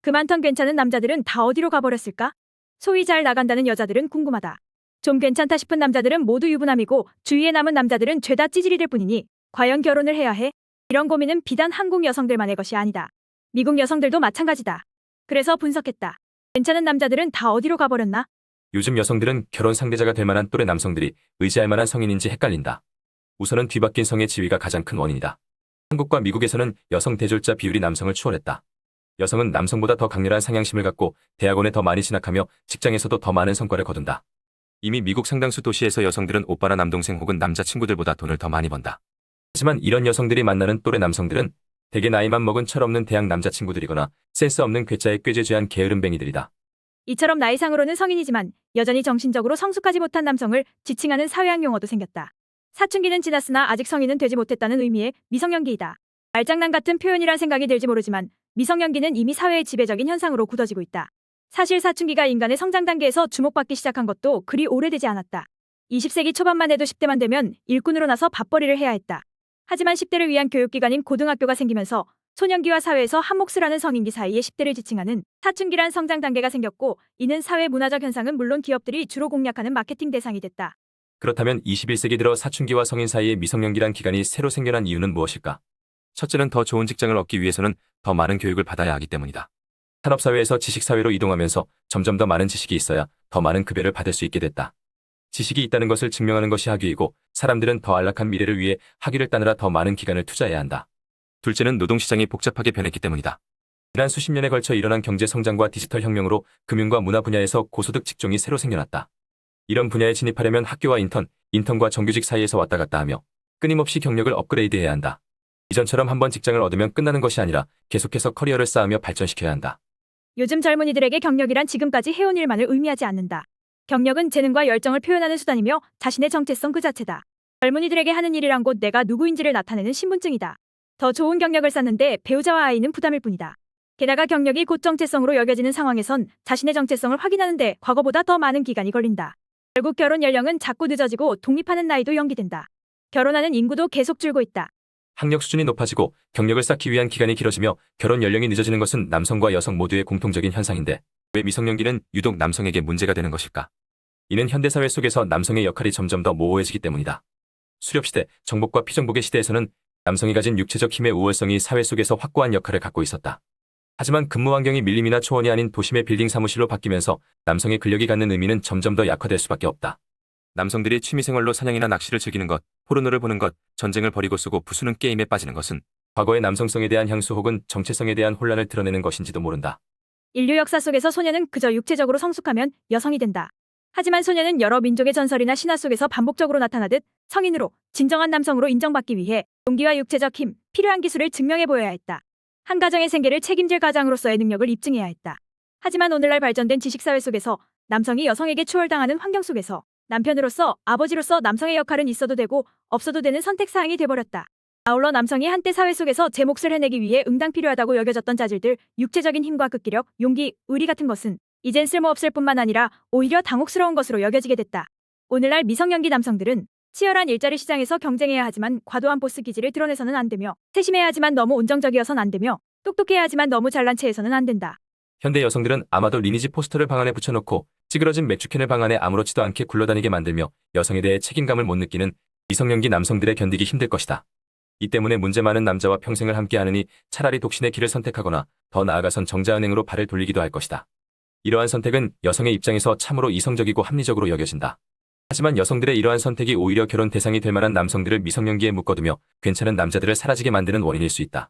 그 많던 괜찮은 남자들은 다 어디로 가버렸을까? 소위 잘 나간다는 여자들은 궁금하다. 좀 괜찮다 싶은 남자들은 모두 유부남이고 주위에 남은 남자들은 죄다 찌질이들 뿐이니 과연 결혼을 해야 해? 이런 고민은 비단 한국 여성들만의 것이 아니다. 미국 여성들도 마찬가지다. 그래서 분석했다. 괜찮은 남자들은 다 어디로 가버렸나? 요즘 여성들은 결혼 상대자가 될 만한 또래 남성들이 의지할 만한 성인인지 헷갈린다. 우선은 뒤바뀐 성의 지위가 가장 큰 원인이다. 한국과 미국에서는 여성 대졸자 비율이 남성을 추월했다. 여성은 남성보다 더 강렬한 상향심을 갖고 대학원에 더 많이 진학하며 직장에서도 더 많은 성과를 거둔다. 이미 미국 상당수 도시에서 여성들은 오빠나 남동생 혹은 남자친구들보다 돈을 더 많이 번다. 하지만 이런 여성들이 만나는 또래 남성들은 대개 나이만 먹은 철없는 대학 남자친구들이거나 센스 없는 괴짜에 꾀죄죄한 게으름뱅이들이다. 이처럼 나이상으로는 성인이지만 여전히 정신적으로 성숙하지 못한 남성을 지칭하는 사회학 용어도 생겼다. 사춘기는 지났으나 아직 성인은 되지 못했다는 의미의 미성년기이다. 말장난 같은 표현이란 생각이 들지 모르지만 미성년기는 이미 사회의 지배적인 현상으로 굳어지고 있다. 사실 사춘기가 인간의 성장 단계에서 주목받기 시작한 것도 그리 오래되지 않았다. 20세기 초반만 해도 10대만 되면 일꾼으로 나서 밥벌이를 해야 했다. 하지만 10대를 위한 교육기관인 고등학교가 생기면서 소년기와 사회에서 한몫을 하는 성인기 사이에 10대를 지칭하는 사춘기란 성장 단계가 생겼고 이는 사회 문화적 현상은 물론 기업들이 주로 공략하는 마케팅 대상이 됐다. 그렇다면 21세기 들어 사춘기와 성인 사이의 미성년기란 기간이 새로 생겨난 이유는 무엇일까? 첫째는 더 좋은 직장을 얻기 위해서는 더 많은 교육을 받아야 하기 때문이다. 산업사회에서 지식사회로 이동하면서 점점 더 많은 지식이 있어야 더 많은 급여를 받을 수 있게 됐다. 지식이 있다는 것을 증명하는 것이 학위이고 사람들은 더 안락한 미래를 위해 학위를 따느라 더 많은 기간을 투자해야 한다. 둘째는 노동시장이 복잡하게 변했기 때문이다. 지난 수십 년에 걸쳐 일어난 경제 성장과 디지털 혁명으로 금융과 문화 분야에서 고소득 직종이 새로 생겨났다. 이런 분야에 진입하려면 학교와 인턴과 정규직 사이에서 왔다 갔다 하며 끊임없이 경력을 업그레이드해야 한다. 이전처럼 한번 직장을 얻으면 끝나는 것이 아니라 계속해서 커리어를 쌓으며 발전시켜야 한다. 요즘 젊은이들에게 경력이란 지금까지 해온 일만을 의미하지 않는다. 경력은 재능과 열정을 표현하는 수단이며 자신의 정체성 그 자체다. 젊은이들에게 하는 일이란 곧 내가 누구인지를 나타내는 신분증이다. 더 좋은 경력을 쌓는데 배우자와 아이는 부담일 뿐이다. 게다가 경력이 곧 정체성으로 여겨지는 상황에선 자신의 정체성을 확인하는데 과거보다 더 많은 기간이 걸린다. 결국 결혼 연령은 자꾸 늦어지고 독립하는 나이도 연기된다. 결혼하는 인구도 계속 줄고 있다. 학력 수준이 높아지고 경력을 쌓기 위한 기간이 길어지며 결혼 연령이 늦어지는 것은 남성과 여성 모두의 공통적인 현상인데 왜 미성년기는 유독 남성에게 문제가 되는 것일까? 이는 현대사회 속에서 남성의 역할이 점점 더 모호해지기 때문이다. 수렵시대, 정복과 피정복의 시대에서는 남성이 가진 육체적 힘의 우월성이 사회 속에서 확고한 역할을 갖고 있었다. 하지만 근무 환경이 밀림이나 초원이 아닌 도심의 빌딩 사무실로 바뀌면서 남성의 근력이 갖는 의미는 점점 더 약화될 수밖에 없다. 남성들이 취미생활로 사냥이나 낚시를 즐기는 것, 포르노를 보는 것, 전쟁을 벌이고 쏘고 부수는 게임에 빠지는 것은 과거의 남성성에 대한 향수 혹은 정체성에 대한 혼란을 드러내는 것인지도 모른다. 인류 역사 속에서 소녀는 그저 육체적으로 성숙하면 여성이 된다. 하지만 소녀는 여러 민족의 전설이나 신화 속에서 반복적으로 나타나듯 성인으로 진정한 남성으로 인정받기 위해 용기와 육체적 힘, 필요한 기술을 증명해 보여야 했다. 한 가정의 생계를 책임질 가장으로서의 능력을 입증해야 했다. 하지만 오늘날 발전된 지식사회 속에서 남성이 여성에게 추월당하는 환경 속에서 남편으로서, 아버지로서 남성의 역할은 있어도 되고 없어도 되는 선택사항이 돼버렸다. 아울러 남성이 한때 사회 속에서 제 몫을 해내기 위해 응당 필요하다고 여겨졌던 자질들, 육체적인 힘과 극기력, 용기, 의리 같은 것은 이젠 쓸모없을 뿐만 아니라 오히려 당혹스러운 것으로 여겨지게 됐다. 오늘날 미성년기 남성들은 치열한 일자리 시장에서 경쟁해야 하지만 과도한 보스 기질을 드러내서는 안 되며 세심해야 하지만 너무 온정적이어선 안 되며 똑똑해야 하지만 너무 잘난 체해서는 안 된다. 현대 여성들은 아마도 리니지 포스터를 방 안에 붙여놓고 찌그러진 맥주캔을 방 안에 아무렇지도 않게 굴러다니게 만들며 여성에 대해 책임감을 못 느끼는 미성년기 남성들의 견디기 힘들 것이다. 이 때문에 문제 많은 남자와 평생을 함께하느니 차라리 독신의 길을 선택하거나 더 나아가선 정자은행으로 발을 돌리기도 할 것이다. 이러한 선택은 여성의 입장에서 참으로 이성적이고 합리적으로 여겨진다. 하지만 여성들의 이러한 선택이 오히려 결혼 대상이 될 만한 남성들을 미성년기에 묶어두며 괜찮은 남자들을 사라지게 만드는 원인일 수 있다.